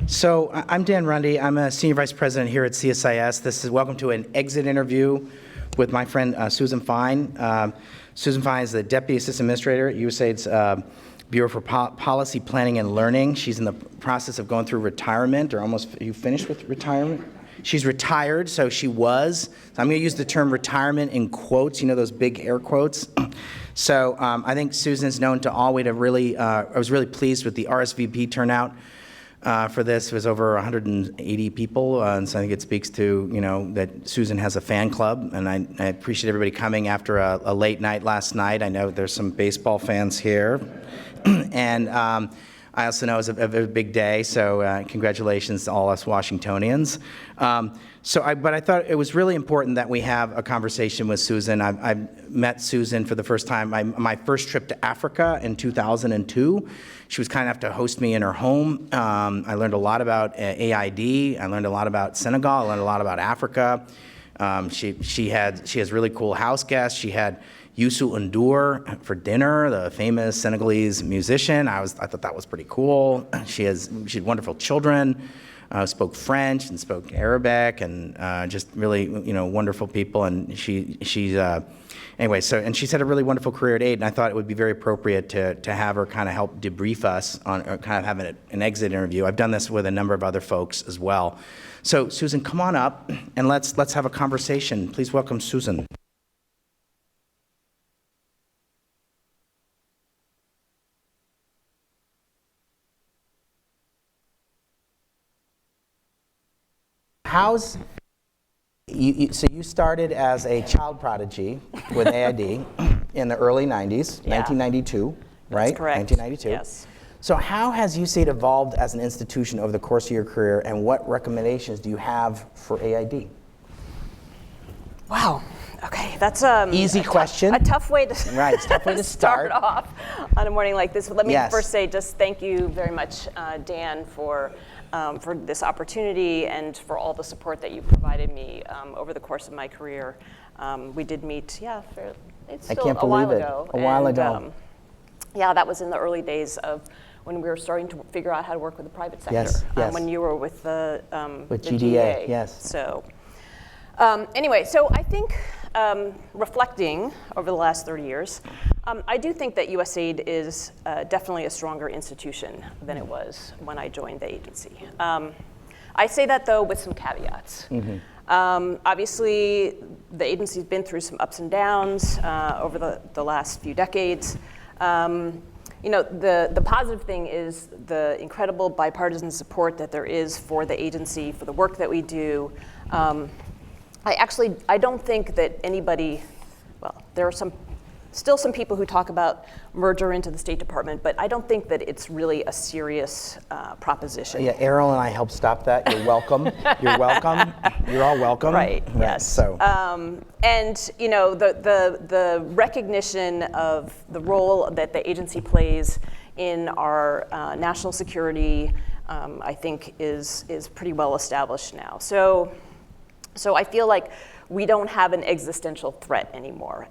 I'm Dan Rundy. I'm a Senior Vice President here at CSIS. This is welcome to an exit interview with my friend Susan Fine. Susan Fine is the Deputy Assistant Administrator at USAID's Bureau for Policy Planning and Learning. She's in the process of going through retirement, or almost, you finished with retirement? She's retired, so she was. So I'm going to use the term retirement in quotes, you know, those big air quotes. So I think Susan's known to all. I was really pleased with the RSVP turnout for this. It was over 180 people, and so I think it speaks to, you know, that Susan has a fan club, and I appreciate everybody coming after a late night last night. I know there's some baseball fans here, and I also know it's a big day, so congratulations to all us Washingtonians. But I thought it was really important that we have a conversation with Susan. I've met Susan for the first time. My first trip to Africa in 2002. She was kind enough to host me in her home. I learned a lot about AID. I learned a lot about Senegal. I learned a lot about Africa. She has really cool house guests. She had Youssou N'Dour for dinner, the famous Senegalese musician. I thought that was pretty cool. She had wonderful children. Spoke French and spoke Arabic, and just really, you know, wonderful people. And anyway. So, and she's had a really wonderful career at AID, and I thought it would be very appropriate to have her kind of help debrief us on, or kind of have an exit interview. I've done this with a number of other folks as well. So, Susan, come on up and let's have a conversation. Please welcome Susan. So you started as a child prodigy with AID in the early 90s, yeah. 1992, right? That's correct. 1992. Yes. So how has USAID evolved as an institution over the course of your career, and what recommendations do you have for AID? Wow. Okay, that's easy question. A tough way to right. It's a tough way to start off on a morning like this. Let me yes. first say just thank you very much, Dan, for this opportunity and for all the support that you provided me over the course of my career. We did meet, it's still a while ago. A while ago. Yeah, that was in the early days of when we were starting to figure out how to work with the private sector. Yes, yes. When you were with the GDA, GA. yes. So anyway, so I think reflecting over the last 30 years, I do think that USAID is definitely a stronger institution than it was when I joined the agency. I say that, though, with some caveats. Mm-hmm. Obviously, the agency's been through some ups and downs over the last few decades. You know, the positive thing is the incredible bipartisan support that there is for the agency, for the work that we do. I don't think that anybody, well, there are still some people who talk about merger into the State Department, but I don't think that it's really a serious proposition. Yeah, Errol and I helped stop that. You're welcome. You're welcome. You're all welcome. Right. Yes. So. And you know, the recognition of the role that the agency plays in our national security, I think is pretty well established now. So I feel like we don't have an existential threat anymore,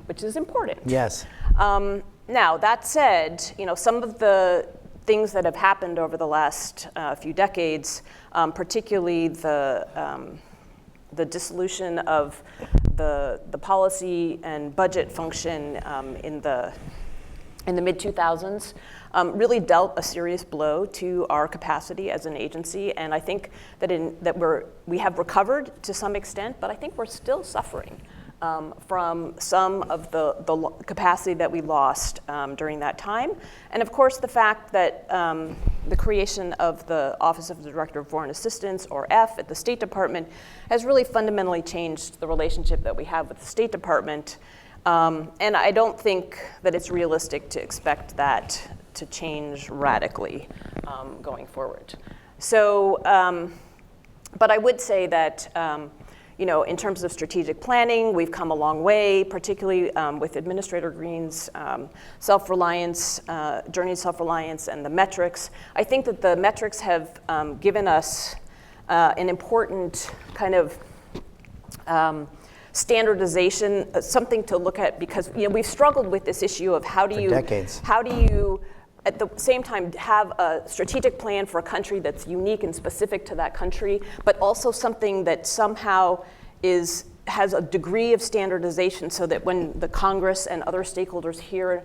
which is important. Yes. Now, that said, you know, some of the things that have happened over the last few decades, particularly the dissolution of the policy and budget function in the mid-2000s, really dealt a serious blow to our capacity as an agency, and I think that we have recovered to some extent, but I think we're still suffering from some of the capacity that we lost during that time, and of course the fact that the creation of the Office of the Director of Foreign Assistance, or F, at the State Department has really fundamentally changed the relationship that we have with the State Department. And I don't think that it's realistic to expect that to change radically going forward. So, but I would say that, you know, in terms of strategic planning, we've come a long way, particularly with Administrator Green's self-reliance, journey to self-reliance, and the metrics. I think that the metrics have given us an important kind of standardization, something to look at, because, you know, we've struggled with this issue of how do you at the same time have a strategic plan for a country that's unique and specific to that country, but also something that somehow has a degree of standardization so that when the Congress and other stakeholders here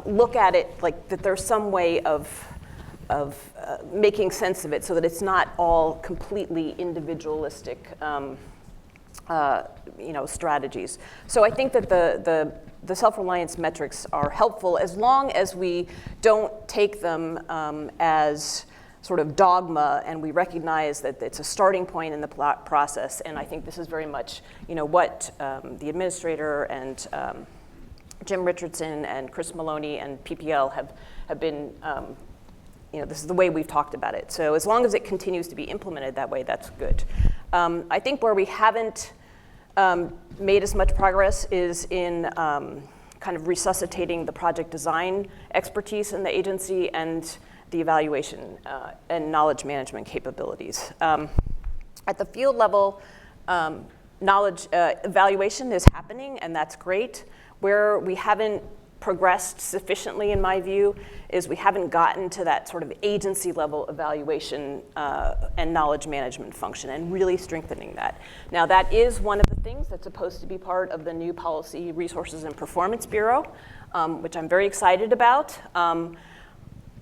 look at it, like that there's some way of making sense of it so that it's not all completely individualistic strategies. So I think that the self-reliance metrics are helpful as long as we don't take them as sort of dogma, and we recognize that it's a starting point in the process. And I think this is very much, what the administrator and Jim Richardson and Chris Maloney and PPL have been. This is the way we've talked about it. So as long as it continues to be implemented that way, that's good. I think where we haven't made as much progress is in kind of resuscitating the project design expertise in the agency and the evaluation and knowledge management capabilities. At the field level, knowledge evaluation is happening, and that's great. Where we haven't progressed sufficiently, in my view, is we haven't gotten to that sort of agency level evaluation and knowledge management function and really strengthening that. Now, that is one of the things that's supposed to be part of the new Policy, Resources, and Performance Bureau, which I'm very excited about.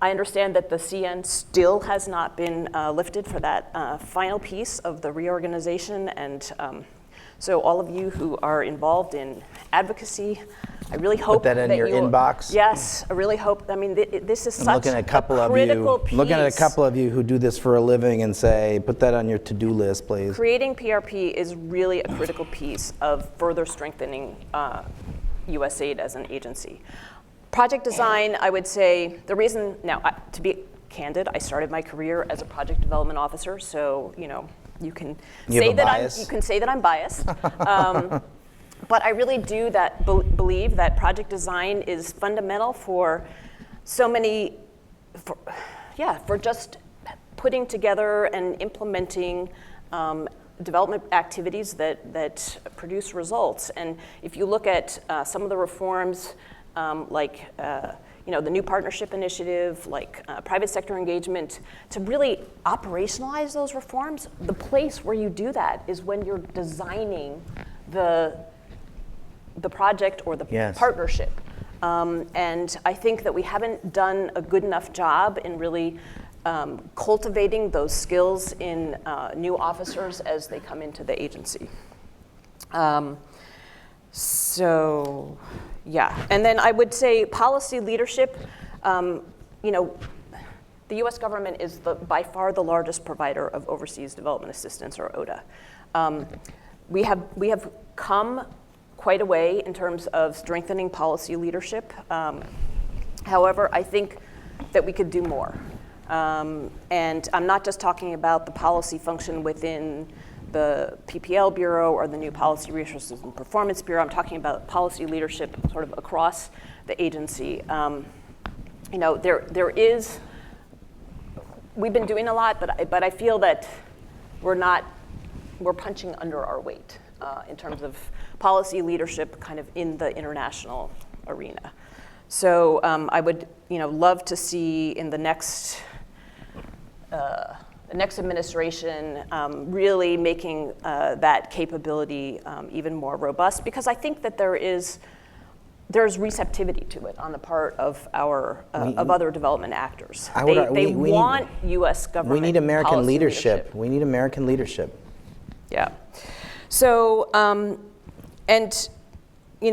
I understand that the CN still has not been lifted for that final piece of the reorganization, and so all of you who are involved in advocacy, I really hope that in your inbox. Yes, I really hope. I mean, this is such a critical piece. Looking at a couple of you who do this for a living and say, put that on your to-do list, please. Creating PRP is really a critical piece of further strengthening USAID as an agency. Project design, I would say, the reason, now, to be candid, I started my career as a project development officer, so, you can say that I'm biased. But I really do believe that project design is fundamental for so many, for just putting together and implementing development activities that produce results. And if you look at some of the reforms, like the new partnership initiative, like private sector engagement, to really operationalize those reforms, the place where you do that is when you're designing the project or the partnership. And I think that we haven't done a good enough job in really cultivating those skills in new officers as they come into the agency. And then I would say policy leadership, the US government is by far the largest provider of overseas development assistance, or ODA. We have come quite a way in terms of strengthening policy leadership. However, I think that we could do more. And I'm not just talking about the policy function within the PPL Bureau or the new Policy, Resources, and Performance Bureau. I'm talking about policy leadership sort of across the agency. We've been doing a lot, but I feel that we're punching under our weight in terms of policy leadership kind of in the international arena. So I would love to see in the next administration really making that capability even more robust, because I think that there's receptivity to it on the part of of other development actors. They want U.S. government. We need American leadership. leadership. We need American leadership. Yeah. So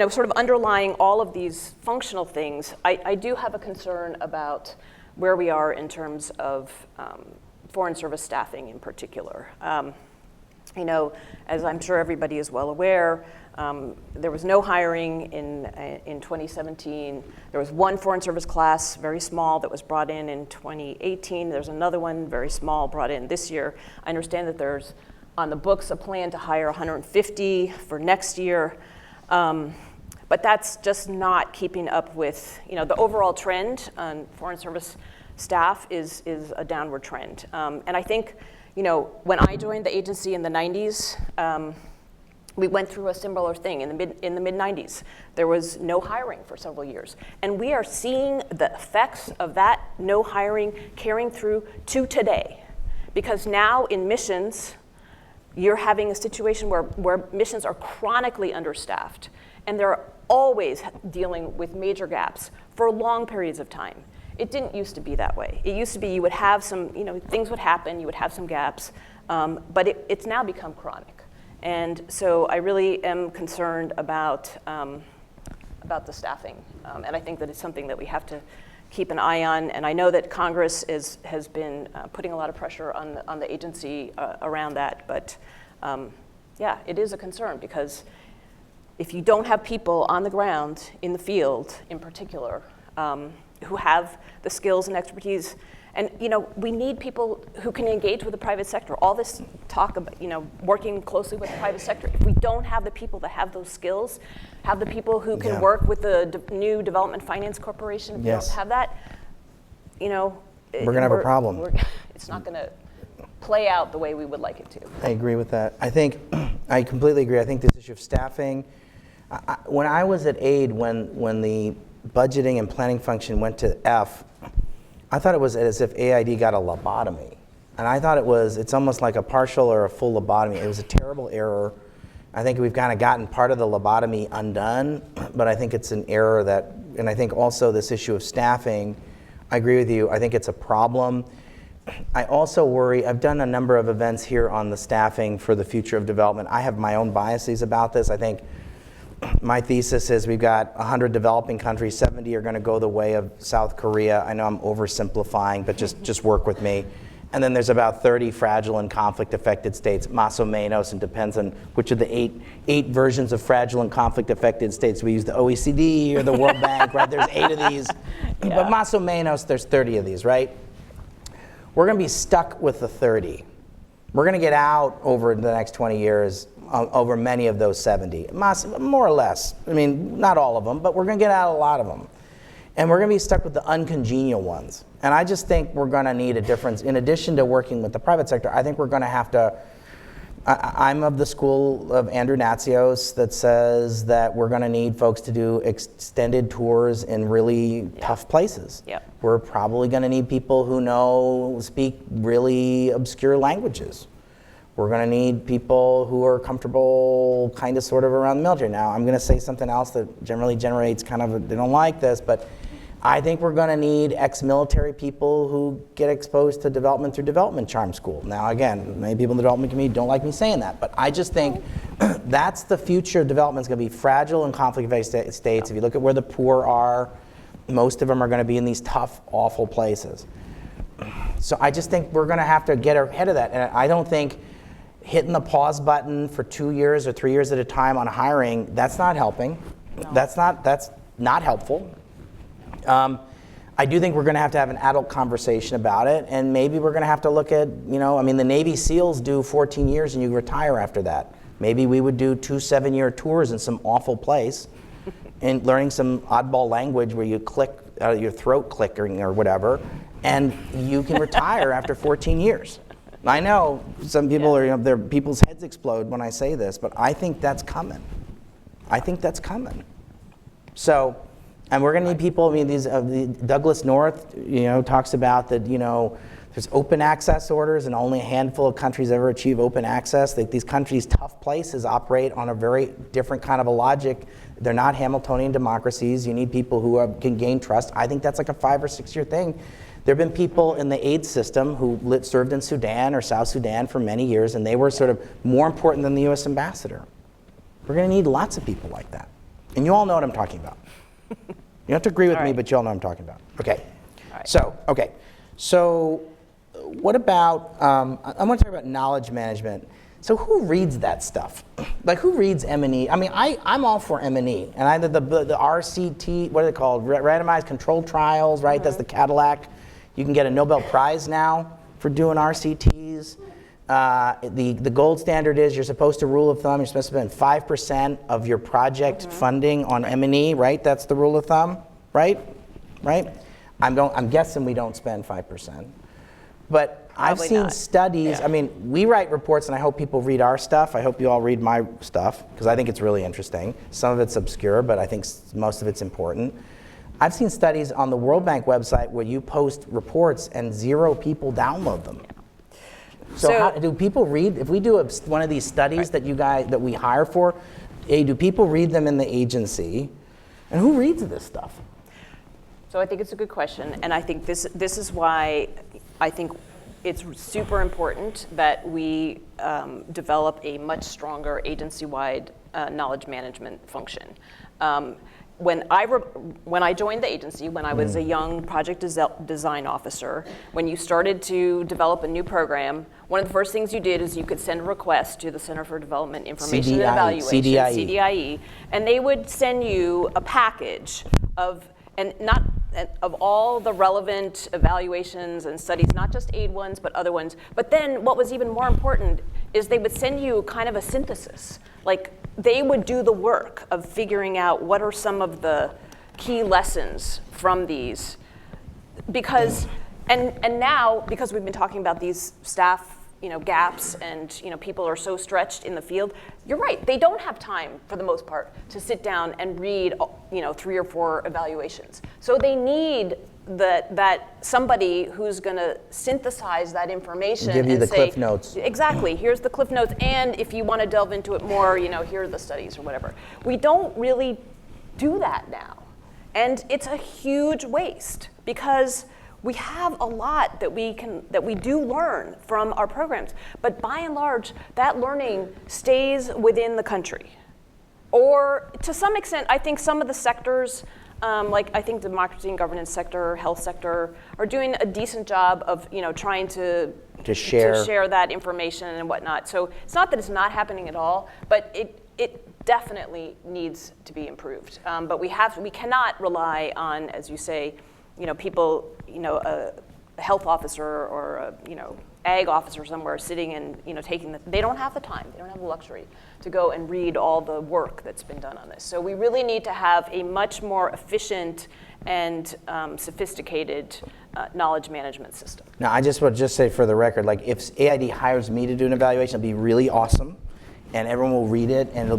sort of underlying all of these functional things, I do have a concern about where we are in terms of Foreign Service staffing in particular. As I'm sure everybody is well aware, there was no hiring in 2017. There was one Foreign Service class, very small, that was brought in 2018. There's another one, very small, brought in this year. I understand that there's on the books a plan to hire 150 for next year. But that's just not keeping up with, the overall trend on Foreign Service staff is a downward trend. And I think, when I joined the agency in the 90s, We went through a similar thing in the mid-90s. There was no hiring for several years. And we are seeing the effects of that no hiring carrying through to today. Because now in missions, you're having a situation where missions are chronically understaffed. And they're always dealing with major gaps for long periods of time. It didn't used to be that way. It used to be you would have some, things would happen, you would have some gaps, but it's now become chronic. And so I really am concerned about the staffing. And I think that it's something that we have to keep an eye on. And I know that Congress has been putting a lot of pressure on the agency around that. But yeah, it is a concern because if you don't have people on the ground in the field in particular who have the skills and expertise, and we need people who can engage with the private sector. All this talk about working closely with the private sector. If we don't have the people that have those skills, have the people who can work with the new Development Finance Corporation, if we don't have that, we're going to have a problem. It's not going to play out the way we would like it to. I agree with that. I completely agree. I think this issue of staffing, when I was at AID, when the budgeting and planning function went to F, I thought it was as if AID got a lobotomy. And I thought it's almost like a partial or a full lobotomy. It was a terrible error. I think we've kind of gotten part of the lobotomy undone, but I think it's an error and I think also this issue of staffing, I agree with you, I think it's a problem. I also worry, I've done a number of events here on the staffing for the future of development. I have my own biases about this. I think my thesis is we've got 100 developing countries, 70 are going to go the way of South Korea. I know I'm oversimplifying, but just work with me. And then there's about 30 fragile and conflict-affected states, más o menos, and depends on which of the eight versions of fragile and conflict-affected states. We use the OECD or the World Bank, right? There's 8 of these. Yeah. But más o menos, there's 30 of these, right? We're going to be stuck with the 30. We're going to get out over the next 20 years over many of those 70, more or less. I mean, not all of them, but we're going to get out a lot of them. And we're going to be stuck with the uncongenial ones. And I just think we're going to need a difference. In addition to working with the private sector, I think we're going to have to, I'm of the school of Andrew Natsios that says that we're going to need folks to do extended tours in really tough places. Yep. We're probably going to need people who speak really obscure languages. We're going to need people who are comfortable kind of sort of around the military. Now, I'm going to say something else that generally generates they don't like this, but I think we're going to need ex-military people who get exposed to development through development charm school. Now, again, many people in the development community don't like me saying that, but I just think that's the future of development. It's going to be fragile and conflict-affected states. If you look at where the poor are, most of them are going to be in these tough, awful places. So I just think we're going to have to get ahead of that. And I don't think hitting the pause button for 2 years or 3 years at a time on hiring, that's not helping. No. That's not helpful. I do think we're going to have an adult conversation about it, and maybe we're going to have to look at, the Navy SEALs do 14 years and you retire after that. Maybe we would do 2 7-year tours in some awful place and learning some oddball language where you click, your throat clicking or whatever, and you can retire after 14 years. I know some people their people's heads explode when I say this, but I think that's coming. So, and we're going to need people. Douglas North, talks about that. There's open access orders, and only a handful of countries ever achieve open access. These countries, tough places, operate on a very different kind of a logic. They're not Hamiltonian democracies. You need people who can gain trust. I think that's like a 5 or 6 year thing. There have been people in the aid system who served in Sudan or South Sudan for many years, and they were sort of more important than the U.S. ambassador. We're going to need lots of people like that. And you all know what I'm talking about. You don't have to agree with me, but you all know what I'm talking about. Okay. All right. So what about, I want to talk about knowledge management. So who reads that stuff? Like, who reads M&E? I mean, I'm all for M&E. And I did the RCT, what are they called? Randomized controlled trials, right? Mm-hmm. That's the Cadillac. You can get a Nobel Prize now for doing RCTs. The gold standard is you're supposed to, rule of thumb, you're supposed to spend 5% of your project funding on M&E, right? That's the rule of thumb, right? I'm guessing we don't spend 5%. But I've Probably seen not. studies, Yeah. I mean, we write reports, and I hope people read our stuff. I hope you all read my stuff, because I think it's really interesting. Some of it's obscure, but I think most of it's important. I've seen studies on the World Bank website where you post reports and 0 people download them. So So- how, do people read, if we do one of these studies that that we hire for, do people read them in the agency? And who reads this stuff? So I think it's a good question, and I think this is why I think it's super important that we develop a much stronger agency-wide knowledge management function. When I joined the agency, when I was a young project design officer, when you started to develop a new program, one of the first things you did is you could send a request to the Center for Development Information and Evaluation, CDIE, and they would send you a package of all the relevant evaluations and studies, not just aid ones, but other ones. But then what was even more important is they would send you kind of a synthesis. Like, they would do the work of figuring out what are some of the key lessons from these. Because, and now, because we've been talking about these staff gaps, and people are so stretched in the field, you're right, they don't have time for the most part to sit down and read 3 or 4 evaluations. So they need that somebody who's going to synthesize that information Give you and the say, Cliff Notes. Exactly, here's the Cliff Notes, and if you want to delve into it more, here are the studies or whatever. We don't really do that now. And it's a huge waste, because we have a lot that we do learn from our programs, but by and large, that learning stays within the country. Or to some extent, I think some of the sectors, like I think the democracy and governance sector, health sector, are doing a decent job of trying to share that information and whatnot. So it's not that it's not happening at all, but it definitely needs to be improved. But we cannot rely on, as you say, people, a health officer or a, ag officer somewhere sitting and, they don't have the time, they don't have the luxury to go and read all the work that's been done on this. So we really need to have a much more efficient and sophisticated knowledge management system. Now, I just would say for the record, like, if AID hires me to do an evaluation, it'll be really awesome. And everyone will read it, and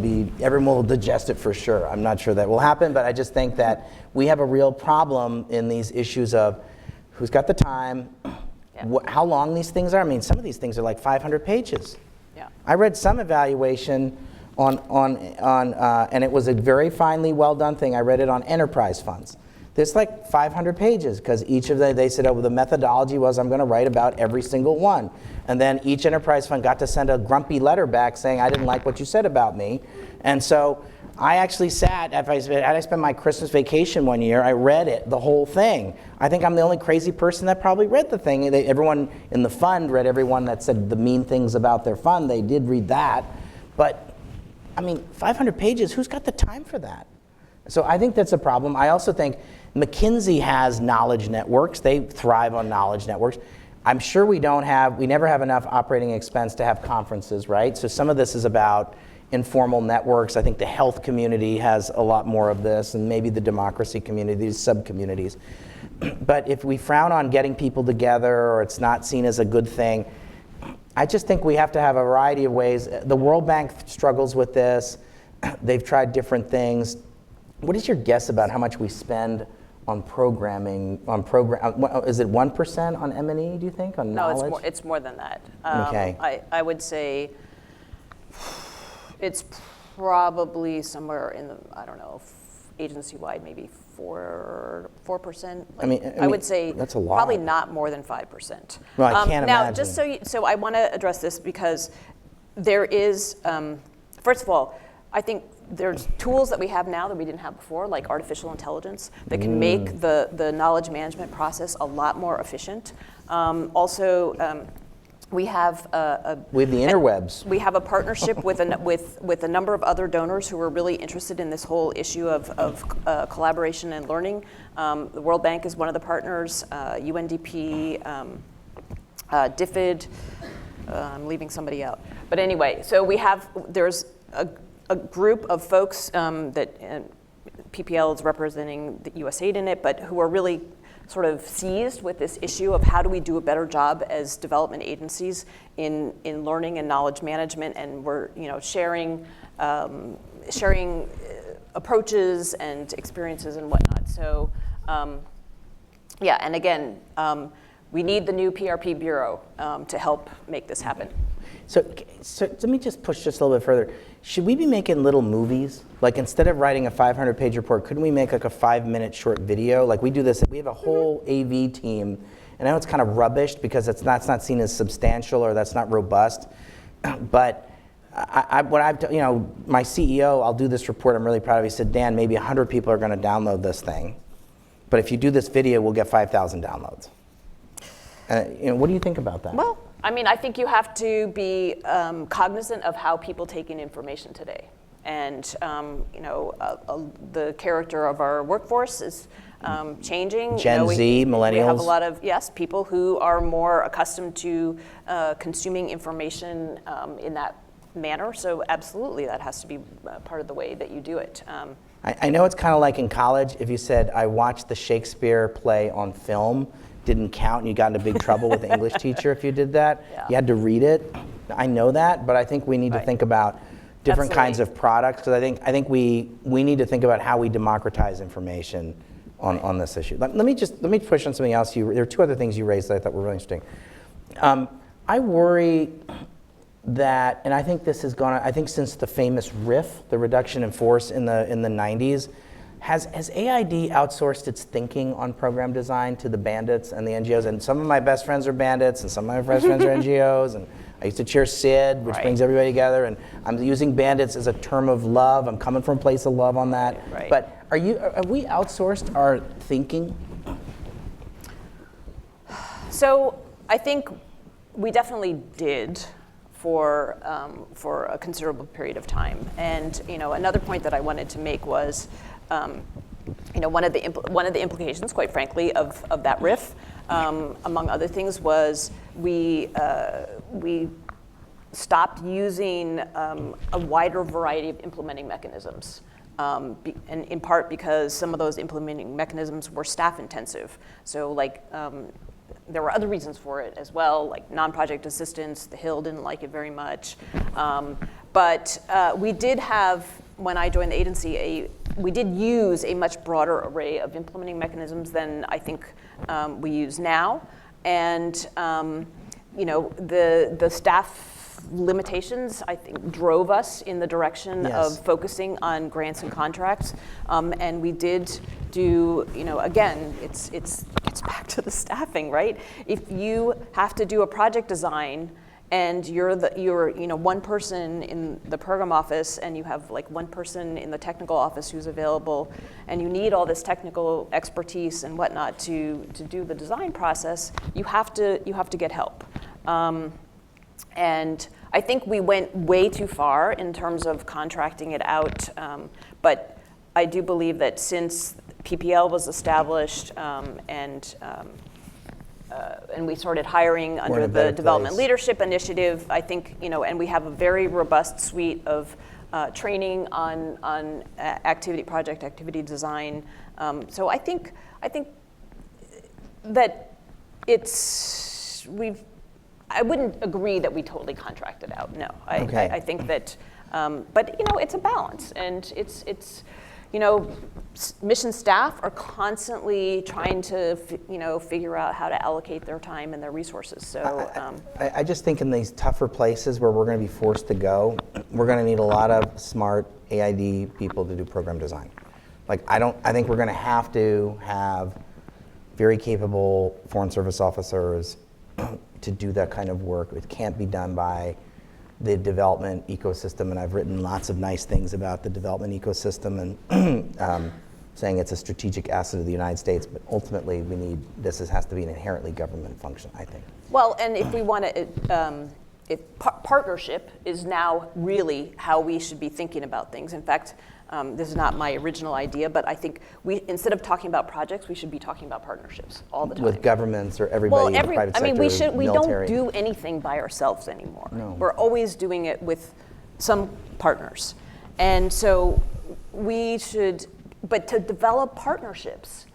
everyone will digest it for sure. I'm not sure that will happen, but I just think that we have a real problem in these issues of who's got the time, how long these things are. I mean, some of these things are like 500 pages. Yeah. I read some evaluation and it was a very finely well done thing. I read it on enterprise funds. There's like 500 pages, because each of them, they said, the methodology was, I'm going to write about every single one. And then each enterprise fund got to send a grumpy letter back saying, I didn't like what you said about me. And so I actually sat, I spent my Christmas vacation one year, I read it, the whole thing. I think I'm the only crazy person that probably read the thing. Everyone in the fund read everyone that said the mean things about their fund. They did read that. But, I mean, 500 pages, who's got the time for that? So I think that's a problem. I also think McKinsey has knowledge networks. They thrive on knowledge networks. I'm sure we never have enough operating expense to have conferences, right? So some of this is about informal networks. I think the health community has a lot more of this, and maybe the democracy community, these sub-communities. But if we frown on getting people together, or it's not seen as a good thing, I just think we have to have a variety of ways. The World Bank struggles with this. They've tried different things. What is your guess about how much we spend on programming, is it 1% on M&E, do you think, on knowledge? No, it's more than that. Okay. I would say it's probably somewhere in the, I don't know, agency-wide, maybe 4%. I would say that's a lot. Probably not more than 5%. Well, I can't now, imagine. just so I want to address this, because there is, first of all, I think there's tools that we have now that we didn't have before, like artificial intelligence, that can make the knowledge management process a lot more efficient. We have the interwebs. We have a partnership with a number of other donors who are really interested in this whole issue of collaboration and learning. The World Bank is one of the partners, UNDP, DFID, I'm leaving somebody out. But anyway, so there's a group of folks that PPL is representing the USAID in it, but who are really sort of seized with this issue of how do we do a better job as development agencies in learning and knowledge management, and we're sharing approaches and experiences and whatnot. So yeah, and again, we need the new PRP Bureau to help make this happen. So let me just push just a little bit further. Should we be making little movies? Like instead of writing a 500-page report, couldn't we make like a 5-minute short video? Like we do this, we have a whole AV team, and I know it's kind of rubbish because that's not seen as substantial or that's not robust, but my CEO, I'll do this report, I'm really proud of. He said, Dan, maybe 100 people are going to download this thing, but if you do this video, we'll get 5,000 downloads. What do you think about that? Well, I mean, I think you have to be cognizant of how people take in information today. And, the character of our workforce is changing. Gen Z, millennials. We have a lot of, people who are more accustomed to consuming information in that manner. So absolutely, that has to be part of the way that you do it. I know it's kind of like in college, if you said, I watched the Shakespeare play on film, didn't count, and you got into big trouble with the English teacher if you did that. Yeah. You had to read it. I know that, but I think we need to think about different kinds of products, because I think we need to think about how we democratize information on this issue. Let me push on something else. There are two other things you raised that I thought were really interesting. I worry that, and I think this has gone, I think since the famous RIF, the reduction in force in the 90s, has AID outsourced its thinking on program design to the bandits and the NGOs? And some of my best friends are bandits, and some of my best friends are NGOs, and I used to chair SID, which brings everybody together, and I'm using bandits as a term of love. I'm coming from a place of love on that. Right. But have we outsourced our thinking? So I think we definitely did for a considerable period of time. And another point that I wanted to make was, one of the implications, quite frankly, of that RIF, among other things, was we stopped using a wider variety of implementing mechanisms. And in part because some of those implementing mechanisms were staff intensive. So there were other reasons for it as well, like non-project assistance. The Hill didn't like it very much. But we did have, when I joined the agency, we did use a much broader array of implementing mechanisms than I think we use now. And the staff limitations, I think, drove us in the direction of focusing on grants and contracts. And we did do, again, it's back to the staffing, right? If you have to do a project design and you're one person in the program office and you have one person in the technical office who's available, and you need all this technical expertise and whatnot to do the design process, you have to get help. And I think we went way too far in terms of contracting it out, but I do believe that since PPL was established and we started hiring under the Development Leadership Initiative, I think, and we have a very robust suite of training on project activity design. So I think that I wouldn't agree that we totally contracted out. No, I think that, but it's a balance, and it's mission staff are constantly trying to figure out how to allocate their time and their resources. So I just think in these tougher places where we're going to be forced to go, we're going to need a lot of smart AID people to do program design. I think we're going to have very capable Foreign Service officers to do that kind of work. It can't be done by the development ecosystem, and I've written lots of nice things about the development ecosystem and saying it's a strategic asset of the United States, but ultimately this has to be an inherently government function, I think. Well, and if we want to, partnership is now really how we should be thinking about things. In fact, this is not my original idea, but I think instead of talking about projects, we should be talking about partnerships all the time. With governments or everybody in the private sector, we don't do anything by ourselves anymore. No. We're always doing it with some partners. And so we should, but to develop partnerships,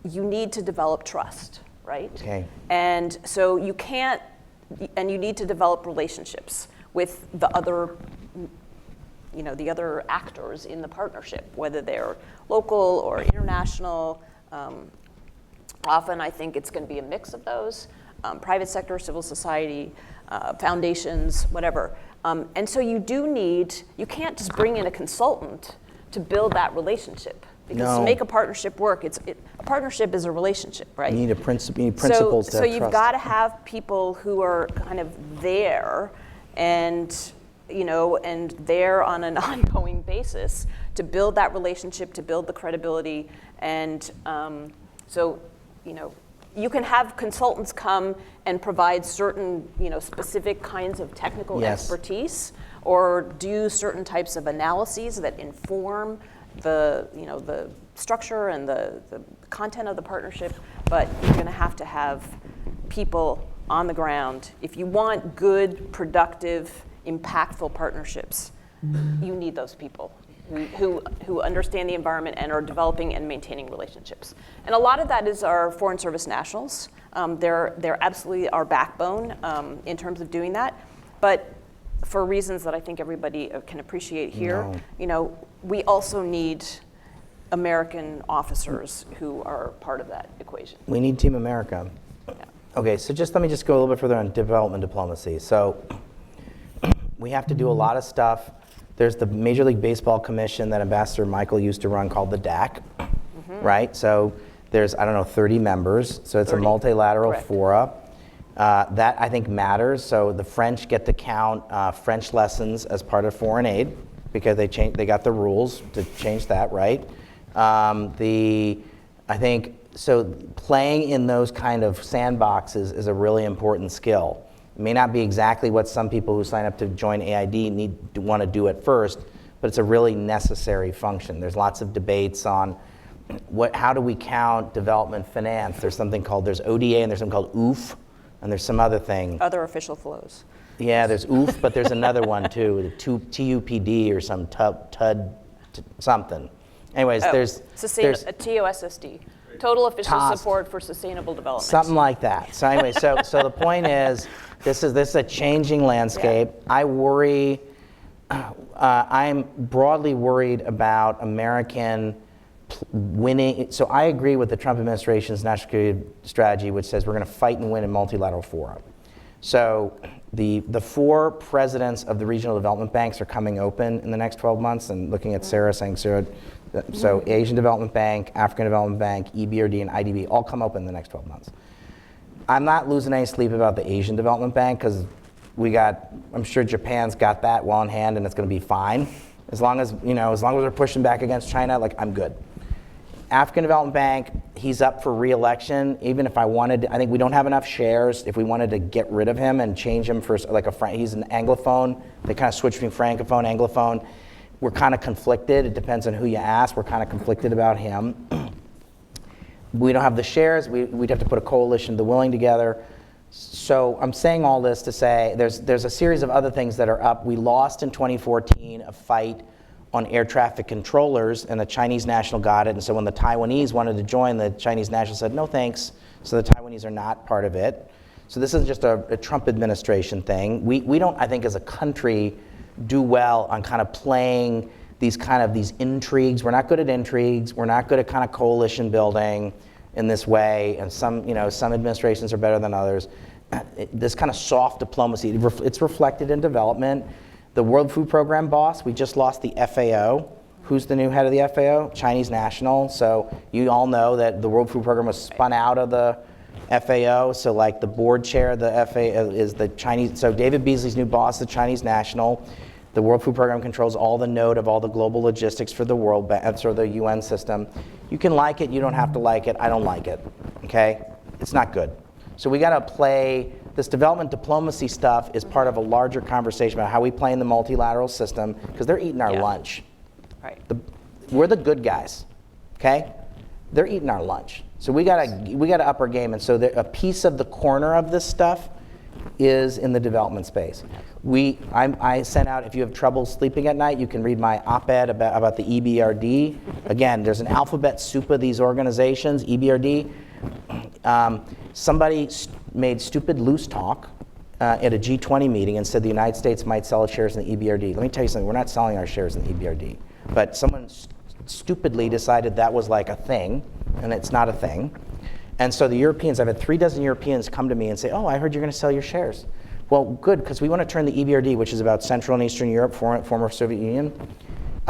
you need to develop trust, right? Okay. And so you can't, and you need to develop relationships with the other, the other actors in the partnership, whether they're local or international. Often I think it's going to be a mix of those, private sector, civil society, foundations, whatever. And so you can't just bring in a consultant to build that relationship. Because to make a partnership work, a partnership is a relationship, right? You need principles to So have you've trust. got to have people who are kind of there and there on an ongoing basis to build that relationship, to build the credibility. And you can have consultants come and provide certain, specific kinds of technical expertise, or do certain types of analyses that inform the structure and the content of the partnership. But you're going to have people on the ground. If you want good, productive, impactful partnerships, you need those people who understand the environment and are developing and maintaining relationships. And a lot of that is our Foreign Service nationals. They're absolutely our backbone in terms of doing that. But for reasons that I think everybody can appreciate here, we also need American officers who are part of that equation. We need Team America. Yeah. Okay, so let me go a little bit further on development diplomacy. So we have to do a lot of stuff. There's the Major League Baseball Commission that Ambassador Michael used to run called the DAC, right? So there's, 30 members. So it's 30. a multilateral Correct. fora. That I think matters. So the French get to count French lessons as part of foreign aid because they got the rules to change that, right? I think so playing in those kind of sandboxes is a really important skill. It may not be exactly what some people who sign up to join AID want to do at first, but it's a really necessary function. There's lots of debates on how do we count development finance. There's ODA and there's something called OOF, and there's some other thing. Other official flows. Yeah, there's OOF, but there's another one too, TUPD or some TUD something. Anyways, there's a TOSSD, Total Official Support for Sustainable Development. Something like that. So anyway, so the point is, this is a changing landscape. Yeah. I'm broadly worried about American winning. So I agree with the Trump administration's national security strategy, which says we're going to fight and win in multilateral fora. So the 4 presidents of the regional development banks are coming open in the next 12 months, and looking at Sarah, so Asian Development Bank, African Development Bank, EBRD, and IDB all come open in the next 12 months. I'm not losing any sleep about the Asian Development Bank because I'm sure Japan's got that well in hand and it's going to be fine. As long as we're pushing back against China, I'm good. African Development Bank, he's up for re-election. Even if I think we don't have enough shares. If we wanted to get rid of him and change him for he's an Anglophone. They kind of switch between Francophone, Anglophone. We're kind of conflicted. It depends on who you ask. We're kind of conflicted about him. We don't have the shares. We'd have to put a coalition of the willing together. So I'm saying all this to say there's a series of other things that are up. We lost in 2014 a fight on air traffic controllers, and the Chinese national got it. And so when the Taiwanese wanted to join, the Chinese national said, no thanks. So the Taiwanese are not part of it. So this isn't just a Trump administration thing. We don't, I think, as a country, do well on kind of playing these intrigues. We're not good at intrigues. We're not good at kind of coalition building in this way. And some administrations are better than others. This kind of soft diplomacy, it's reflected in development. The World Food Program boss, we just lost the FAO. Who's the new head of the FAO? Chinese national. So you all know that the World Food Program was spun out of the FAO. So the board chair of the FAO is the Chinese. So David Beasley's new boss, the Chinese national. The World Food Program controls all the node of all the global logistics for the World Bank, or the UN system. You can like it, you don't have to like it. I don't like it, okay? It's not good. So we gotta play, this development diplomacy stuff is part of a larger conversation about how we play in the multilateral system, because they're eating our lunch. Right. We're the good guys, okay? They're eating our lunch. So we gotta up our game, and so a piece of the corner of this stuff is in the development space. I sent out, if you have trouble sleeping at night, you can read my op-ed about the EBRD. Again, there's an alphabet soup of these organizations, EBRD. Somebody made stupid loose talk at a G20 meeting and said the United States might sell its shares in the EBRD. Let me tell you something, we're not selling our shares in the EBRD. But someone stupidly decided that was like a thing, and it's not a thing. And so the Europeans, I've had 36 Europeans come to me and say, oh, I heard you're going to sell your shares. Well, good, because we want to turn the EBRD, which is about Central and Eastern Europe, former Soviet Union,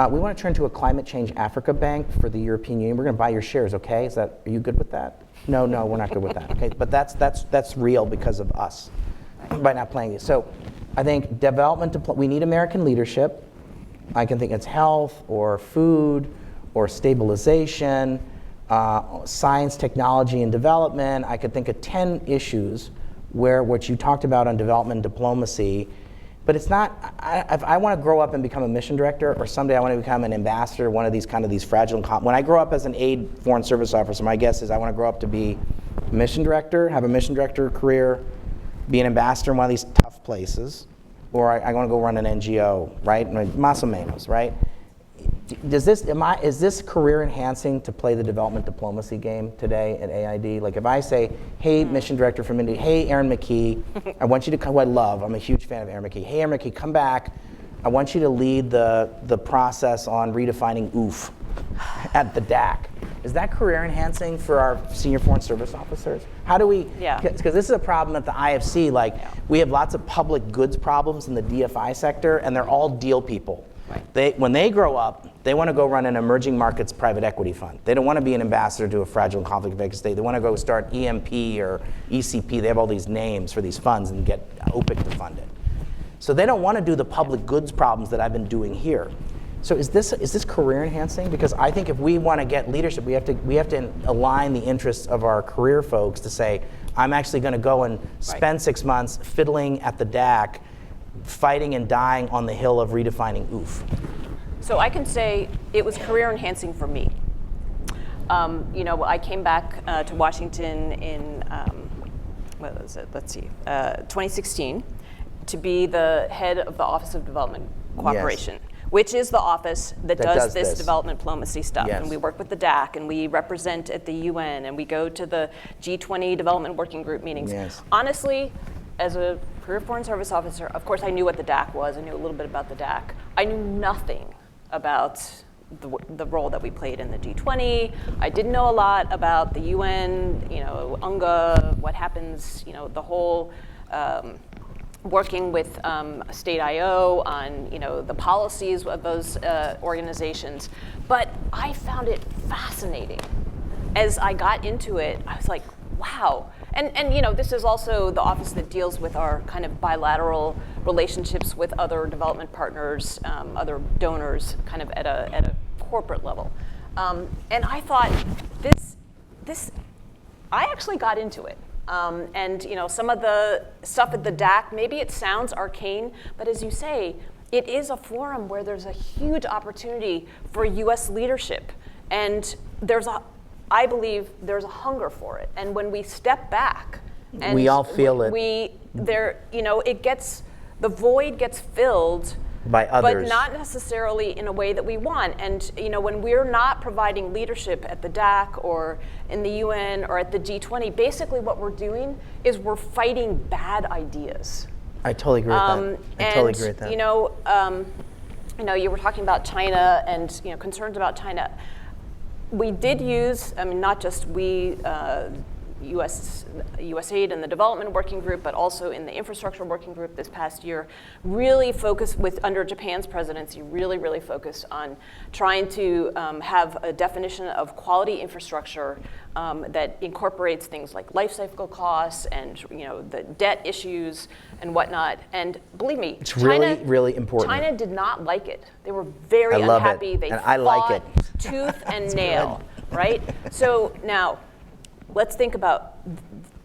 we want to turn to a climate change Africa bank for the European Union. We're going to buy your shares, okay? Are you good with that? No, we're not good with that, okay? But that's real because of us, by not playing it. So I think we need American leadership. I can think it's health or food or stabilization, science, technology, and development. I could think of 10 issues where what you talked about on development and diplomacy, but it's not, if I want to grow up and become a mission director, or someday I want to become an ambassador, one of these fragile, when I grow up as an aide foreign service officer, my guess is I want to grow up to be a mission director, have a mission director career, be an ambassador in one of these tough places, or I want to go run an NGO, right? Más o menos, right? Is this career enhancing to play the development diplomacy game today at AID? Like if I say, hey, mission director from India, hey, Aaron McKee, I want you to come, who I love, I'm a huge fan of Aaron McKee. Hey, Aaron McKee, come back. I want you to lead the process on redefining OOF at the DAC. Is that career enhancing for our senior foreign service officers? How do we, because this is a problem at the IFC, we have lots of public goods problems in the DFI sector, and they're all deal people. Right. When they grow up, they want to go run an emerging markets private equity fund. They don't want to be an ambassador to a fragile and conflict vacant state. They want to go start EMP or ECP. They have all these names for these funds and get OPIC to fund it. So they don't want to do the public goods problems that I've been doing here. So is this career enhancing? Because I think if we want to get leadership, we have to align the interests of our career folks to say, I'm actually going to go and spend 6 months fiddling at the DAC, fighting and dying on the hill of redefining OOF. So I can say it was career enhancing for me. I came back to Washington in, 2016, to be the head of the Office of Development Cooperation. Yes. Which is the office that does this development diplomacy stuff. Yes. And we work with the DAC, and we represent at the UN, and we go to the G20 Development Working Group meetings. Yes. Honestly, as a career foreign service officer, of course I knew what the DAC was. I knew a little bit about the DAC. I knew nothing about the role that we played in the G20. I didn't know a lot about the UN, UNGA, what happens, the whole working with State IO on the policies of those organizations. But I found it fascinating. As I got into it, I was like, wow. And this is also the office that deals with our kind of bilateral relationships with other development partners, other donors, kind of at a corporate level. And I thought, I actually got into it. And some of the stuff at the DAC, maybe it sounds arcane, but as you say, it is a forum where there's a huge opportunity for U.S. leadership. And I believe there's a hunger for it. And when we step back, and we all feel it. The void gets filled by others, but not necessarily in a way that we want. And when we're not providing leadership at the DAC or in the UN or at the G20, basically what we're doing is we're fighting bad ideas. I totally agree with that. I totally agree with that. You were talking about China and concerns about China. We did use, not just we, USAID and the Development Working Group, but also in the Infrastructure Working Group this past year, really focused under Japan's presidency, really focused on trying to have a definition of quality infrastructure that incorporates things like life cycle costs and the debt issues and whatnot. And believe me, it's really important. China did not like it. They were very unhappy. It. They and I like it. Tooth and nail, right? So now, let's think about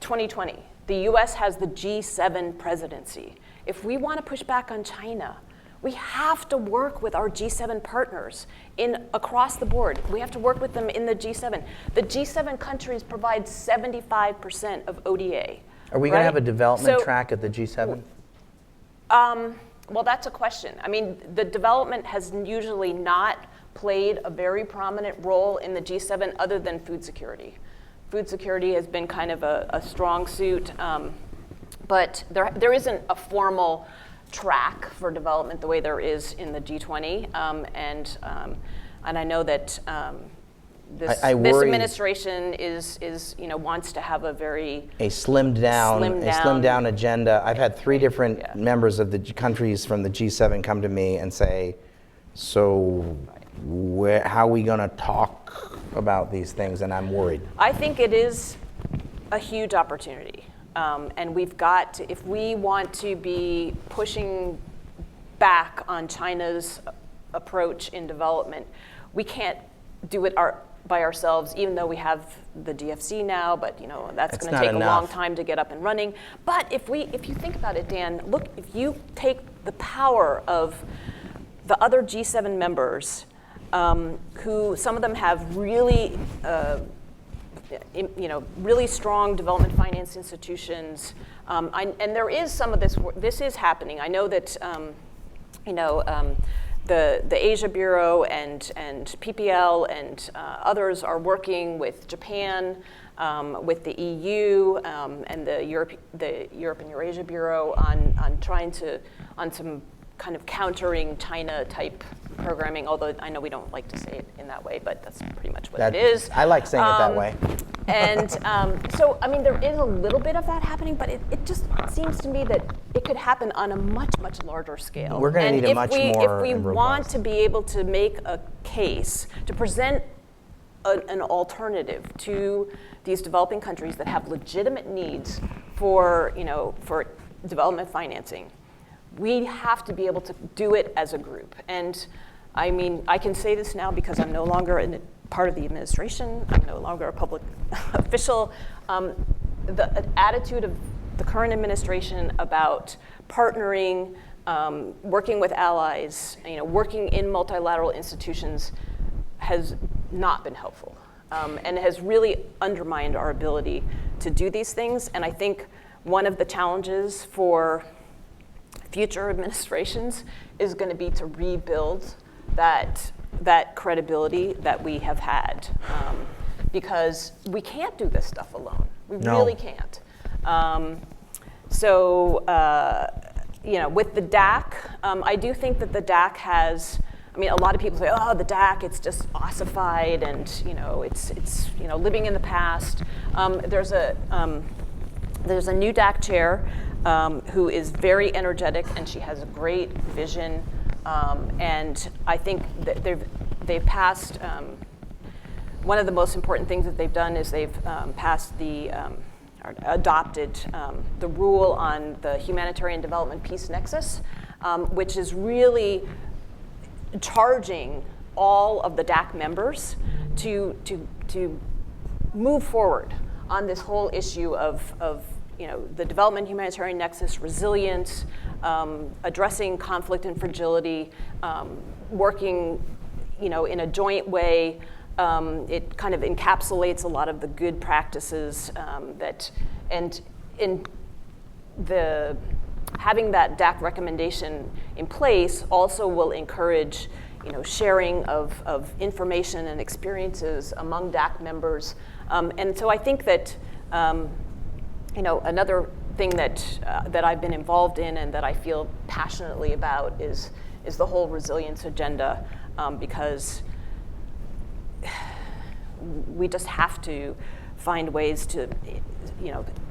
2020. The US has the G7 presidency. If we want to push back on China, we have to work with our G7 partners across the board. We have to work with them in the G7. The G7 countries provide 75% of ODA. Are we going to have a right? development So- track at the G7? Well, that's a question. I mean, the development has usually not played a very prominent role in the G7 other than food security. Food security has been kind of a strong suit, but there isn't a formal track for development the way there is in the G20, and I know that this worry administration is wants to have a very slimmed down agenda. I've had 3 different members of the countries from the G7 come to me and say, so how are we going to talk about these things? And I'm worried. I think it is a huge opportunity. And we've got to, if we want to be pushing back on China's approach in development, we can't do it by ourselves, even though we have the DFC now, but that's going to take a long time to get up and running. But if you think about it, Dan, look, if you take the power of the other G7 members, who some of them have really really strong development finance institutions, and there is some of this is happening. I know that the Asia Bureau and PPL and others are working with Japan, with the EU and the Europe and Eurasia Bureau on some kind of countering China type programming, although I know we don't like to say it in that way, but that's pretty much what it is. I like saying it that way. And so, I mean, there is a little bit of that happening, but it just seems to me that it could happen on a much, much larger scale. We're going to need a much more If we want to be able to make a case, to present an alternative to these developing countries that have legitimate needs for development financing, we have to be able to do it as a group. And I mean, I can say this now because I'm no longer part of the administration. I'm no longer a public official. The attitude of the current administration about partnering, working with allies, working in multilateral institutions has not been helpful, and has really undermined our ability to do these things. And I think one of the challenges for future administrations is going to be to rebuild that credibility that we have had, because we can't do this stuff alone. We really can't. With the DAC, I do think that the DAC has. I mean, a lot of people say, "Oh, the DAC, it's just ossified, and it's living in the past." There's a new DAC chair who is very energetic, and she has a great vision. And I think that they've passed. One of the most important things that they've done is they've passed or adopted the rule on the humanitarian development peace nexus, which is really charging all of the DAC members to move forward on this whole issue of the development humanitarian nexus, resilience, addressing conflict and fragility, working in a joint way. It kind of encapsulates a lot of the good practices having that DAC recommendation in place also will encourage sharing of information and experiences among DAC members. And so I think that another thing that I've been involved in and that I feel passionately about is the whole resilience agenda, because we just have to find ways to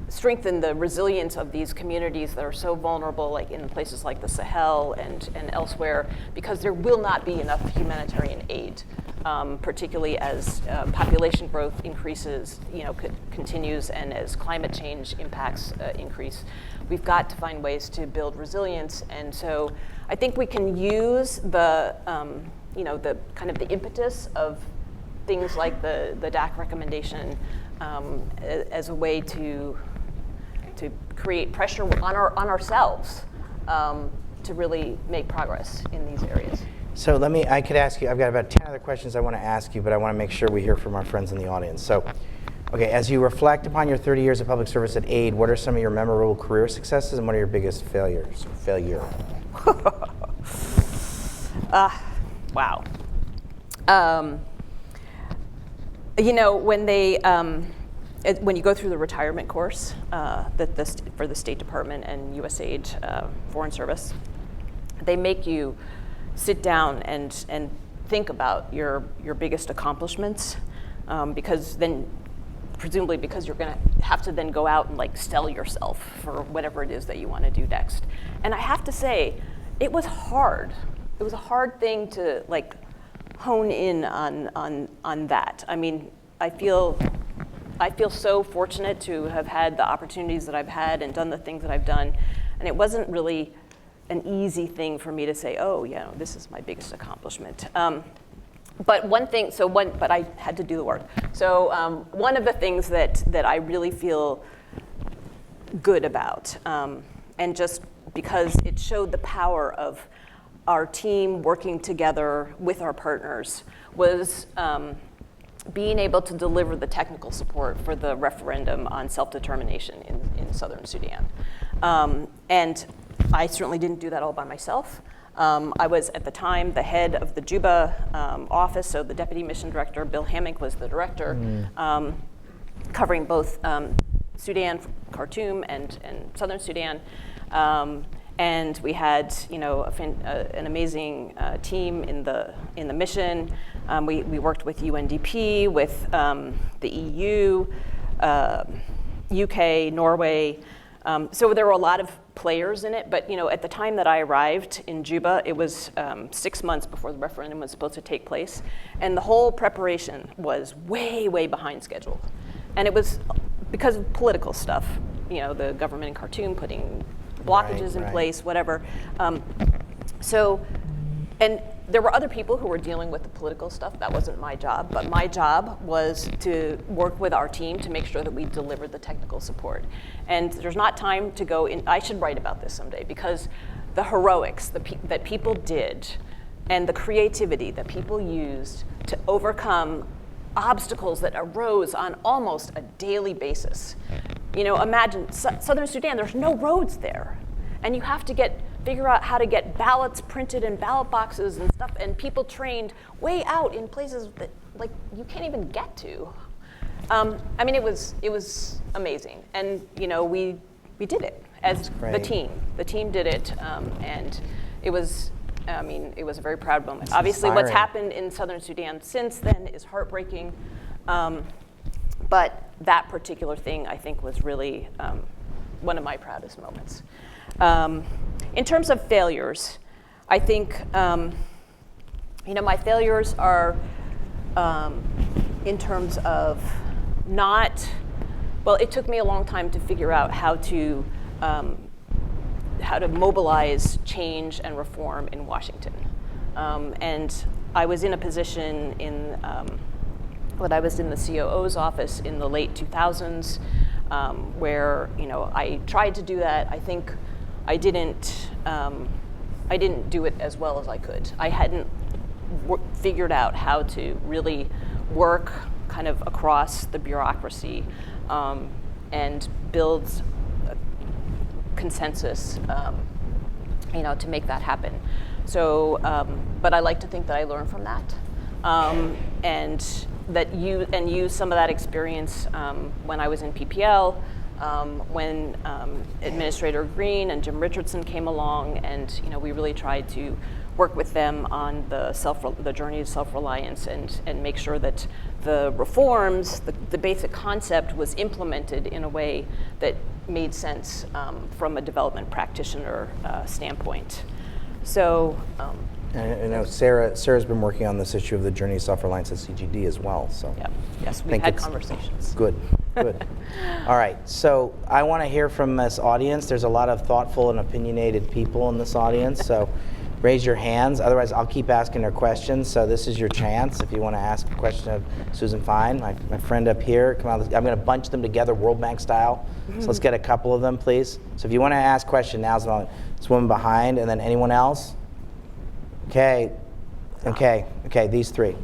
strengthen the resilience of these communities that are so vulnerable, like in places like the Sahel and elsewhere, because there will not be enough humanitarian aid, particularly as population growth increases, continues, and as climate change impacts increase. We've got to find ways to build resilience, and so I think we can use the kind of the impetus of things like the DAC recommendation as a way to create pressure on ourselves to really make progress in these areas. So I could ask you, I've got about 10 other questions I want to ask you, but I want to make sure we hear from our friends in the audience. So Okay, as you reflect upon your 30 years of public service at AID, what are some of your memorable career successes and what are your biggest failures? Wow. You know, when you go through the retirement course for the State Department and USAID Foreign Service, they make you sit down and think about your biggest accomplishments, because then, presumably because you're going to have to then go out and like sell yourself for whatever it is that you want to do next. And I have to say, it was hard. It was a hard thing to like hone in on that. I mean, I feel so fortunate to have had the opportunities that I've had and done the things that I've done, and it wasn't really an easy thing for me to say, oh, yeah, this is my biggest accomplishment. But I had to do the work. So one of the things that I really feel good about, and just because it showed the power of our team working together with our partners, was being able to deliver the technical support for the referendum on self-determination in Southern Sudan. And I certainly didn't do that all by myself. I was, at the time, the head of the Juba office, so the deputy mission director. Bill Hammock was the director, covering both Sudan, Khartoum, and Southern Sudan. And we had, an amazing team in the mission. We worked with UNDP, with the EU, UK, Norway. So there were a lot of players in it, but at the time that I arrived in Juba, it was 6 months before the referendum was supposed to take place, and the whole preparation was way, way behind schedule. And it was because of political stuff, the government in Khartoum putting blockages in place, whatever. And there were other people who were dealing with the political stuff. That wasn't my job, but my job was to work with our team to make sure that we delivered the technical support. And there's not time to go in. I should write about this someday, because the heroics that people did and the creativity that people used to overcome obstacles that arose on almost a daily basis. Imagine Southern Sudan, there's no roads there. And you have to figure out how to get ballots printed in ballot boxes and stuff, and people trained way out in places that like you can't even get to. I mean, it was amazing, and we did it as the team. The team did it, and it was. I mean, it was a very proud moment. It's Obviously, inspiring. what's happened in Southern Sudan since then is heartbreaking, but that particular thing, I think, was really one of my proudest moments. In terms of failures, I think, my failures are in terms of it took me a long time to figure out how to mobilize change and reform in Washington. And I was in a position when I was in the COO's office in the late 2000s, where I tried to do that. I think I didn't do it as well as I could. I hadn't figured out how to really work kind of across the bureaucracy and build consensus, to make that happen. So, but I like to think that I learned from that, and that use some of that experience when I was in PPL, when Administrator Green and Jim Richardson came along, and we really tried to work with them on the journey of self-reliance and make sure that the reforms, the basic concept was implemented in a way that made sense from a development practitioner standpoint. So. I know Sarah's been working on this issue of the journey of self-reliance at CGD as well. So. Yeah. Yes, we've had conversations. Good. All right, so I want to hear from this audience. There's a lot of thoughtful and opinionated people in this audience, so raise your hands. Otherwise, I'll keep asking their questions, so this is your chance if you want to ask a question of Susan Fine, my friend up here. Come on, I'm going to bunch them together World Bank style, so let's get a couple of them, please. So if you want to ask a question, now's the moment. This woman behind, and then anyone else? Okay, these three.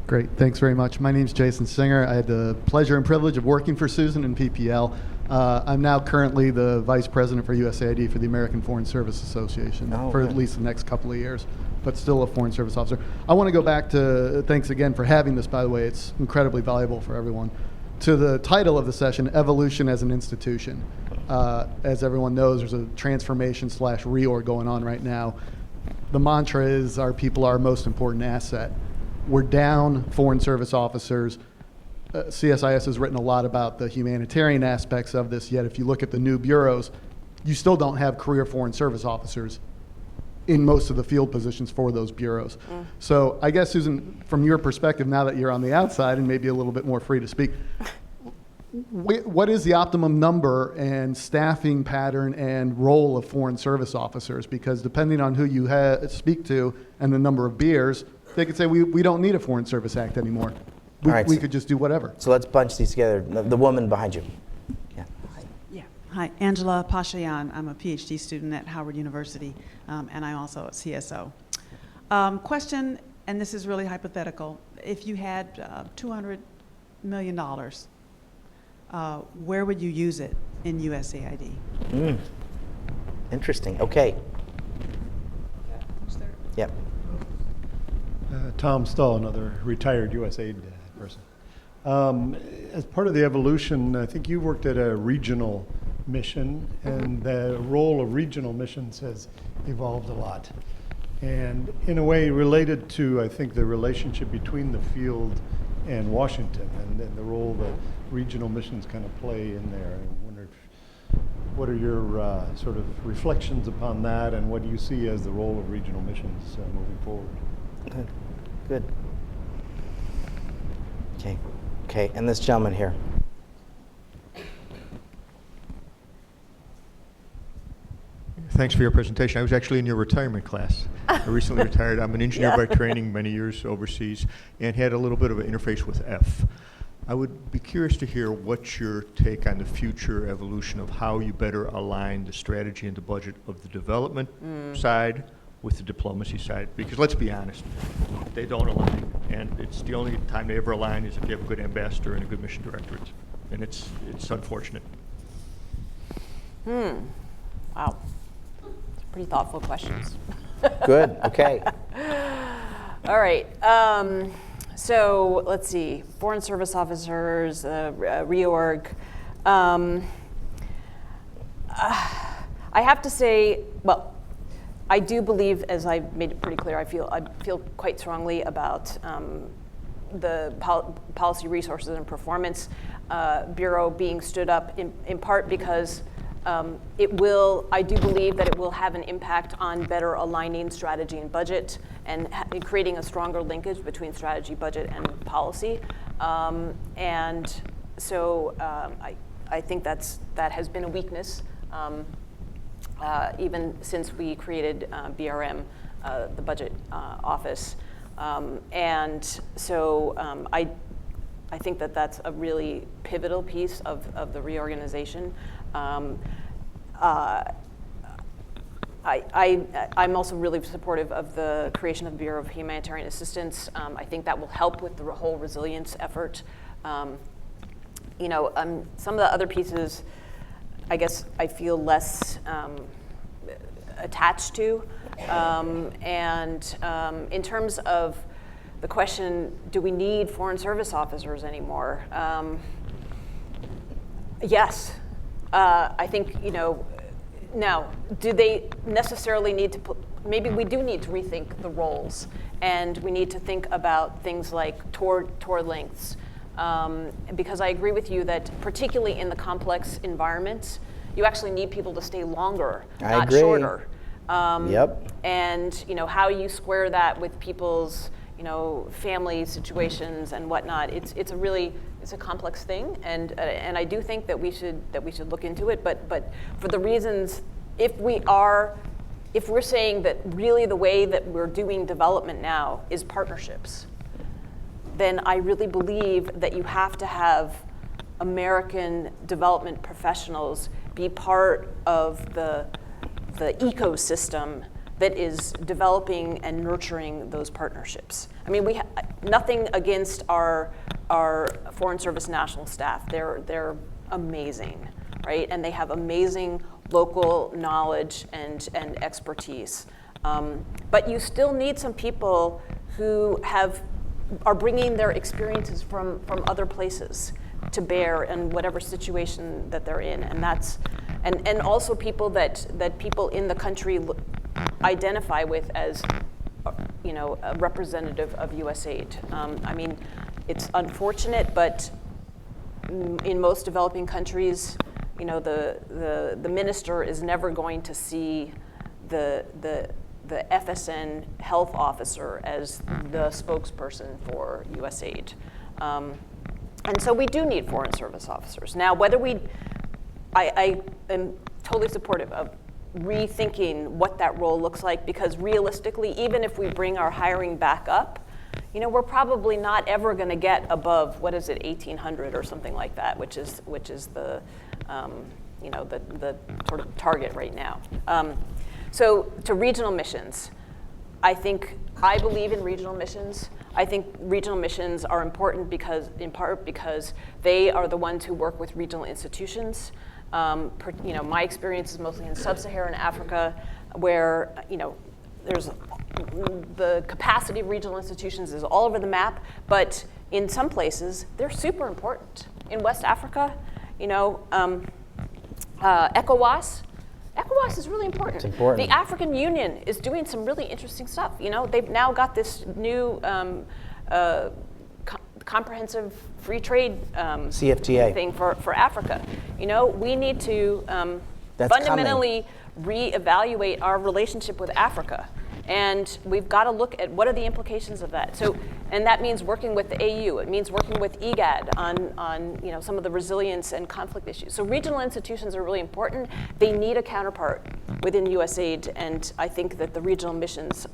Great, thanks very much. My name's Jason Singer. I had the pleasure and privilege of working for Susan in PPL. I'm now currently the Vice President for USAID for the American Foreign Service Association for at least the next couple of years, but still a Foreign Service officer. I want to go back to, thanks again for having this, by the way, it's incredibly valuable for everyone, to the title of the session, Evolution as an Institution. As everyone knows, there's a transformation / reorg going on right now. The mantra is our people are our most important asset. We're down Foreign Service officers. CSIS has written a lot about the humanitarian aspects of this, yet if you look at the new bureaus, you still don't have career Foreign Service officers in most of the field positions for those bureaus. So I guess, Susan, from your perspective, now that you're on the outside and maybe a little bit more free to speak, what is the optimum number and staffing pattern and role of Foreign Service officers? Because depending on who you speak to and the number of beers, they could say, we don't need a Foreign Service Act anymore. We could just do whatever. So let's bunch these together. The woman behind you. Yeah. Yeah. Hi, Angela Pashayan. I'm a PhD student at Howard University, and I'm also a CSO. Question, and this is really hypothetical. If you had $200 million, where would you use it in USAID? Interesting. Okay. Yep. Tom Stull, another retired USAID person. As part of the evolution, I think you worked at a regional mission, and the role of regional missions has evolved a lot. And in a way related to, I think, the relationship between the field and Washington, and the role that regional missions kind of play in there. I wonder what are your sort of reflections upon that, and what do you see as the role of regional missions moving forward? Good. Okay, and this gentleman here. Thanks for your presentation. I was actually in your retirement class. I recently retired. I'm an engineer by training, many years overseas, and had a little bit of an interface with F. I would be curious to hear what's your take on the future evolution of how you better align the strategy and the budget of the development side with the diplomacy side, because let's be honest, they don't align, and it's the only time they ever align is if you have a good ambassador and a good mission directorate, and it's unfortunate. Wow. Pretty thoughtful questions. Good. Okay. All right. So let's see. Foreign Service officers, reorg. I have to say, well, I do believe, as I made it pretty clear, I feel quite strongly about the Policy Resources and Performance Bureau being stood up in part because I do believe that it will have an impact on better aligning strategy and budget and creating a stronger linkage between strategy, budget, and policy. And so I think that has been a weakness even since we created BRM, the budget office. And so I think that's a really pivotal piece of the reorganization. I'm also really supportive of the creation of the Bureau of Humanitarian Assistance. I think that will help with the whole resilience effort. Some of the other pieces, I guess I feel less attached to. And in terms of the question, do we need Foreign Service officers anymore? Yes. I think, now, do they necessarily need to maybe we do need to rethink the roles, and we need to think about things like tour lengths, because I agree with you that particularly in the complex environments, you actually need people to stay longer, not shorter. Yep. And how you square that with people's family situations and whatnot. It's a complex thing, and I do think that we should look into it. But for the reasons, if we're saying that really the way that we're doing development now is partnerships, then I really believe that you have to have American development professionals be part of the ecosystem that is developing and nurturing those partnerships. I mean, nothing against our Foreign Service national staff. They're amazing, right? And they have amazing local knowledge and expertise. But you still need some people who are bringing their experiences from other places to bear in whatever situation that they're in, and also people that people in the country identify with as, a representative of USAID. I mean, it's unfortunate, but in most developing countries, the minister is never going to see the FSN health officer as the spokesperson for USAID. And so we do need Foreign Service officers. Now, I am totally supportive of rethinking what that role looks like, because realistically, even if we bring our hiring back up, we're probably not ever going to get above, 1,800 or something like that, which is the the sort of target right now. So to regional missions, I believe in regional missions. I think regional missions are important in part because they are the ones who work with regional institutions. My experience is mostly in sub-Saharan Africa, where there's the capacity of regional institutions is all over the map, but in some places they're super important. In West Africa, ECOWAS is really important. It's important. The African Union is doing some really interesting stuff. They've now got this new comprehensive free trade CFTA thing for Africa. We need to That's fundamentally reevaluate our relationship with Africa. And we've got to look at what are the implications of that. So, and that means working with the AU. It means working with IGAD on some of the resilience and conflict issues. So regional institutions are really important. They need a counterpart within USAID, and I think that the regional missions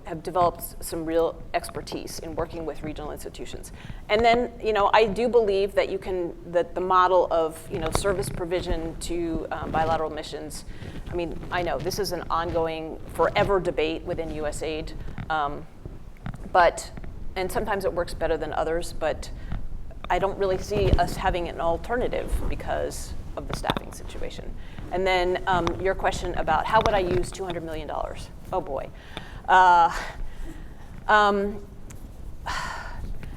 have developed some real expertise in working with regional institutions. And then, I do believe that that the model of, service provision to bilateral missions, I know this is an ongoing, forever debate within USAID, and sometimes it works better than others, but I don't really see us having an alternative because of the staffing situation. And then your question about how would I use $200 million? Oh boy. It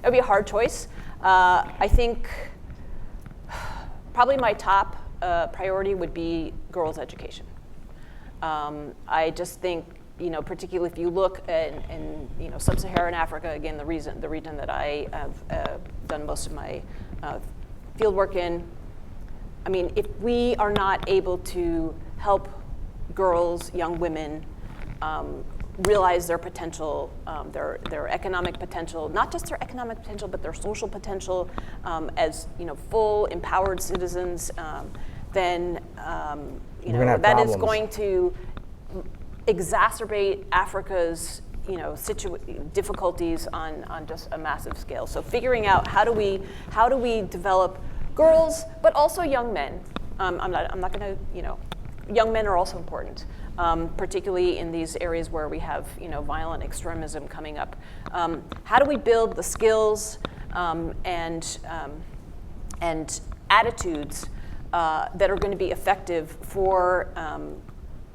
would be a hard choice. I think probably my top priority would be girls' education. I just think, particularly if you look in sub-Saharan Africa, again, the region that I have done most of my field work in, if we are not able to help girls, young women, realize their potential, their economic potential, not just their economic potential, but their social potential as full, empowered citizens, then that is going to exacerbate Africa's difficulties on just a massive scale. So figuring out how do we develop girls, but also young men. I'm not going to young men are also important. Particularly in these areas where we have, violent extremism coming up. How do we build the skills and attitudes that are going to be effective for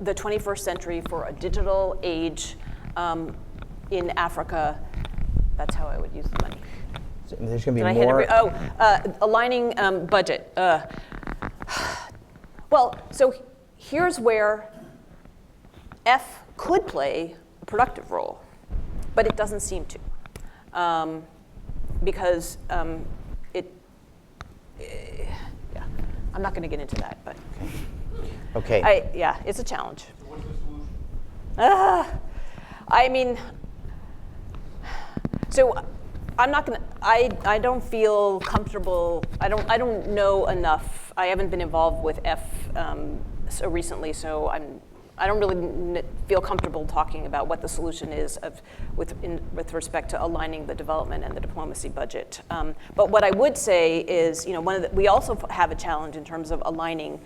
the 21st century, for a digital age in Africa? That's how I would use the money. There's going to be more. Aligning budget. Well, so here's where F could play a productive role, but it doesn't seem to, because I'm not going to get into that, but Okay. it's a challenge. What's the solution? So I'm not going to. I don't feel comfortable. I don't know enough. I haven't been involved with F so recently, so I don't really feel comfortable talking about what the solution is with respect to aligning the development and the diplomacy budget. But what I would say is, we also have a challenge in terms of aligning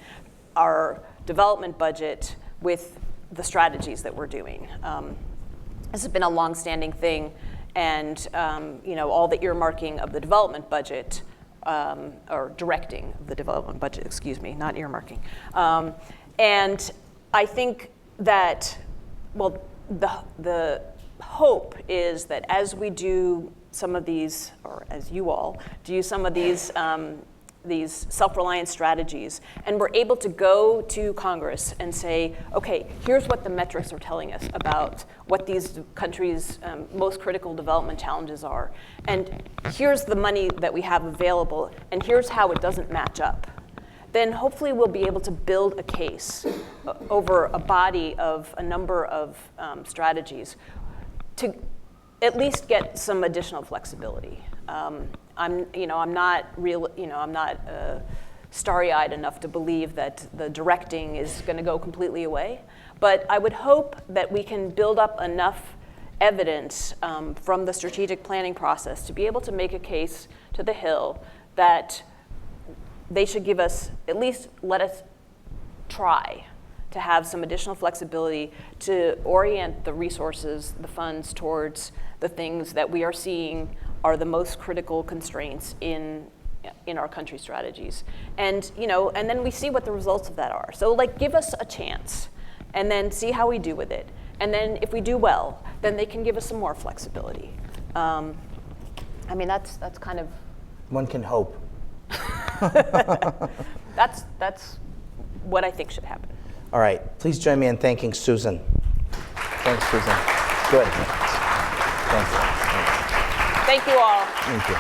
our development budget with the strategies that we're doing. This has been a long-standing thing, and all the earmarking of the development budget, or directing the development budget, excuse me, not earmarking. And I think that, well, the hope is that as we do some of these, or as you all do some of these self-reliant strategies, and we're able to go to Congress and say, okay, here's what the metrics are telling us about what these countries' most critical development challenges are, and here's the money that we have available, and here's how it doesn't match up, then hopefully we'll be able to build a case over a body of a number of strategies to at least get some additional flexibility. I'm not starry-eyed enough to believe that the directing is going to go completely away, but I would hope that we can build up enough evidence from the strategic planning process to be able to make a case to the Hill that they should give us, at least let us try to have some additional flexibility to orient the resources, the funds, towards the things that we are seeing are the most critical constraints in our country strategies. And and then we see what the results of that are. So give us a chance and then see how we do with it. And then if we do well, then they can give us some more flexibility. That's kind of... One can hope. That's what I think should happen. All right, please join me in thanking Susan. Thanks, Susan. Good. Thanks. Thank you all. Thank you.